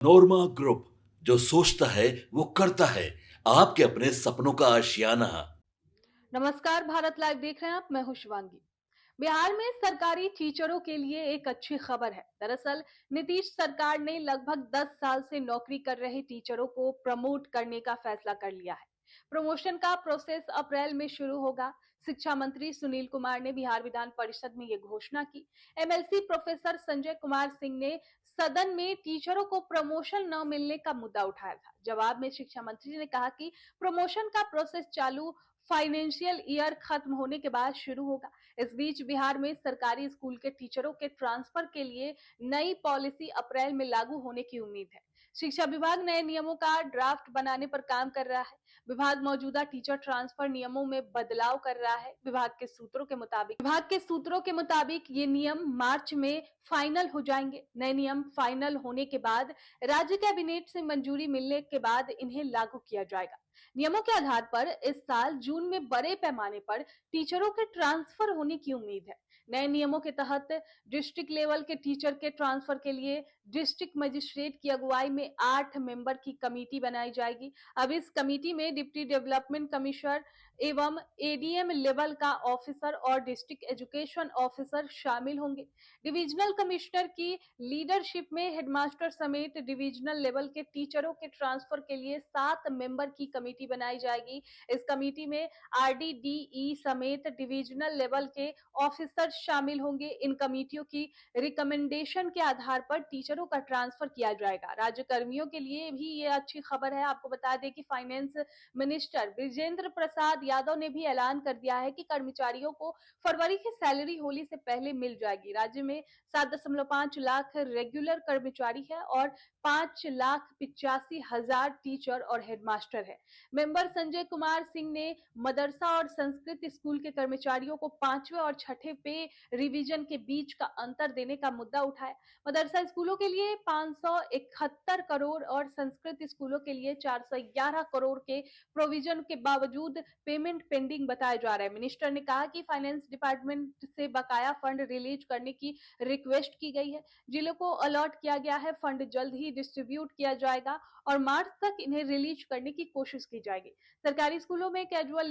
नोरमा group, जो सोचता है वो करता है। आपके अपने सपनों का आशियाना। नमस्कार, भारत लाइव देख रहे हैं आप। मैं हूं शिवांगी। बिहार में सरकारी टीचरों के लिए एक अच्छी खबर है। दरअसल नीतीश सरकार ने लगभग 10 साल से नौकरी कर रहे टीचरों को प्रमोट करने का फैसला कर लिया है। प्रमोशन का प्रोसेस अप्रैल में शुरू होगा। शिक्षा मंत्री सुनील कुमार ने बिहार विधान परिषद में ये घोषणा की। एमएलसी प्रोफेसर संजय कुमार सिंह ने सदन में टीचरों को प्रमोशन न मिलने का मुद्दा उठाया था। जवाब में शिक्षा मंत्री ने कहा कि प्रमोशन का प्रोसेस चालू फाइनेंशियल ईयर खत्म होने के बाद शुरू होगा। इस बीच बिहार में सरकारी स्कूल के टीचरों के ट्रांसफर के लिए नई पॉलिसी अप्रैल में लागू होने की उम्मीद है। शिक्षा विभाग नए नियमों का ड्राफ्ट बनाने पर काम कर रहा है। विभाग मौजूदा टीचर ट्रांसफर नियमों में बदलाव कर रहा है। विभाग के सूत्रों के मुताबिक ये नियम मार्च में फाइनल हो जाएंगे। नए नियम फाइनल होने के बाद राज्य कैबिनेट से मंजूरी मिलने के बाद इन्हें लागू किया जाएगा। नियमों के आधार पर इस साल जून में बड़े पैमाने पर टीचरों के ट्रांसफर होने की उम्मीद है। नए नियमों के तहत डिस्ट्रिक्ट लेवल के टीचर के ट्रांसफर के लिए डिस्ट्रिक्ट मजिस्ट्रेट की अगुवाई में 8 मेंबर की कमेटी बनाई जाएगी। अब इस कमेटी में डिप्टी डेवलपमेंट कमिश्नर एवं एडीएम लेवल का ऑफिसर और डिस्ट्रिक्ट एजुकेशन ऑफिसर शामिल होंगे। डिविजनल कमिश्नर की लीडरशिप में हेडमास्टर समेत डिविजनल लेवल के टीचरों के ट्रांसफर के लिए 7 मेंबर की कमेटी बनाई जाएगी। इस कमेटी में आरडीडीई समेत डिविजनल लेवल के ऑफिसर शामिल होंगे। इन कमेटियों की रिकमेंडेशन के आधार पर टीचरों का ट्रांसफर किया जाएगा। राज्य कर्मियों के लिए भी ये अच्छी खबर है। आपको बता दें कि फाइनेंस मिनिस्टर विजेंद्र प्रसाद यादव ने भी ऐलान कर दिया है कि कर्मचारियों को फरवरी की सैलरी होली से पहले मिल जाएगी। राज्य में 7.5 लाख रेगुलर कर्मचारी है और 5,85,000 टीचर और हेडमास्टर है। मेंबर संजय कुमार सिंह ने मदरसा और संस्कृत स्कूल के कर्मचारियों को 5वें और 6ठे पे रिवीजन के बीच का अंतर देने का मुद्दा उठाया। मदरसा स्कूलों के लिए 571 करोड़ और संस्कृत स्कूलों के लिए 411 करोड़ के प्रोविजन के बावजूद पेमेंट पेंडिंग बताया जा रहा है। मिनिस्टर ने कहा कि फाइनेंस डिपार्टमेंट से बकाया फंड रिलीज करने की रिक्वेस्ट की गई है। जिलों को अलॉट किया गया है। फंड जल्द ही डिस्ट्रीब्यूट किया जाएगा और मार्च तक इन्हें रिलीज करने की कोशिश की जाएगी। सरकारी स्कूलों में कैजुअल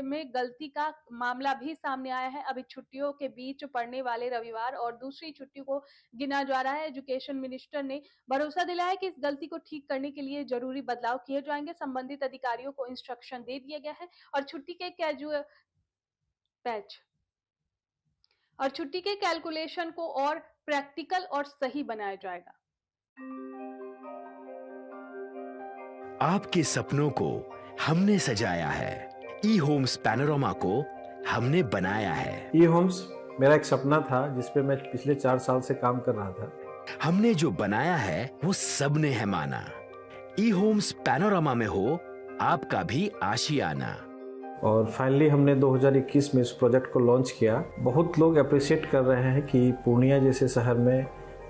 में गलती का मामला भी सामने आया है। अभी छुट्टियों के बीच पड़ने वाले रविवार और दूसरी छुट्टी को गिना जा रहा है। एजुकेशन मिनिस्टर ने भरोसा दिलाया कि इस गलती को ठीक करने के लिए जरूरी बदलाव किए जाएंगे। संबंधित अधिकारियों को इंस्ट्रक्शन दे दिया गया है और पैच छुट्टी के कैलकुलेशन को और प्रैक्टिकल और सही बनाया जाएगा। आपके सपनों को हमने सजाया है। ई होम्स पैनोरामा को हमने बनाया है। ई होम्स मेरा एक सपना था जिसपे मैं पिछले 4 साल से काम कर रहा था। हमने जो बनाया है वो सबने है माना। ई होम्स पैनोरामा में हो आपका भी आशियाना। और फाइनली हमने 2021 में इस प्रोजेक्ट को लॉन्च किया। बहुत लोग अप्रिशिएट कर रहे हैं कि पूर्णिया जैसे शहर में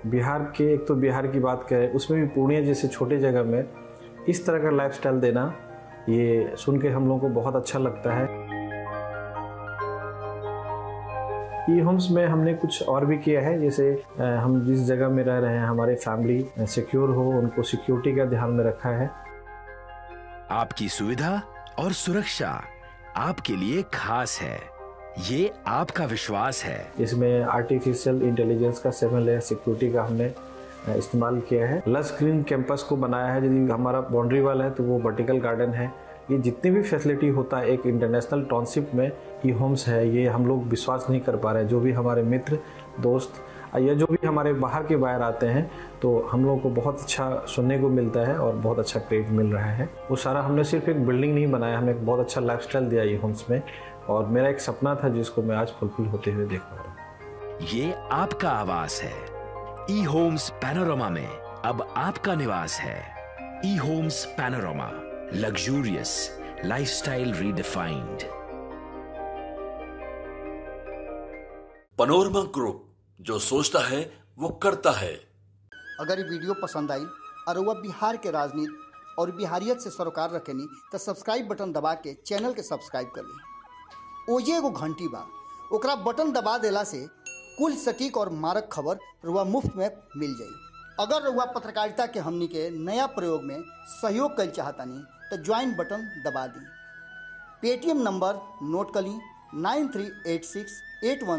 बिहार के, एक तो बिहार की बात करें उसमें भी पूर्णिया जैसे छोटे जगह में इस तरह का लाइफस्टाइल देना, ये सुन के हम लोगों को बहुत अच्छा लगता है। ई होम्स में हमने कुछ और भी किया है, जैसे हम जिस जगह में रह रहे हैं हमारे फैमिली सिक्योर हो, उनको सिक्योरिटी का ध्यान में रखा है। आपकी सुविधा और सुरक्षा आपके लिए खास है, ये आपका विश्वास है। इसमें आर्टिफिशियल इंटेलिजेंस का 7 लेयर सिक्योरिटी का हमने इस्तेमाल किया है। लस ग्रीन कैंपस को बनाया है। यदि हमारा बाउंड्री वाल है तो वो वर्टिकल गार्डन है। ये जितनी भी फैसिलिटी होता है एक इंटरनेशनल टाउनशिप में ई होम्स है, ये हम लोग विश्वास नहीं कर पा रहे हैं। जो भी हमारे मित्र दोस्त या जो भी हमारे बाहर के बाहर आते हैं तो हम लोगों को बहुत अच्छा सुनने को मिलता है और बहुत अच्छा क्रेडिट मिल रहा है। वो सारा हमने सिर्फ एक बिल्डिंग नहीं बनाया, हमने एक बहुत अच्छा लाइफस्टाइल दिया ई होम्स में और मेरा एक सपना था जिसको मैं आज फुलफिल होते हुए देख पा रहा हूँ। ये आपका आवास है। ई होम्स पैनोरामा में अब आपका निवास है। E Homes Panorama, luxurious lifestyle redefined. Panorama group, जो सोचता है वो करता है। अगर ये वीडियो पसंद आई और वह बिहार के राजनीति और बिहारियत से सरोकार रखेनी तो सब्सक्राइब बटन दबा के चैनल के सब्सक्राइब कर ली। ओजे एगो घंटी बा, ओकरा बटन दबा देला से कुल सटीक और मारक खबर रुआ मुफ्त में मिल जाई। अगर रउआ पत्रकारिता के हमनी के नया प्रयोग में सहयोग कर चाहतनी तो ज्वाइन बटन दबा दी। पेटीएम नंबर नोट कर ली 938681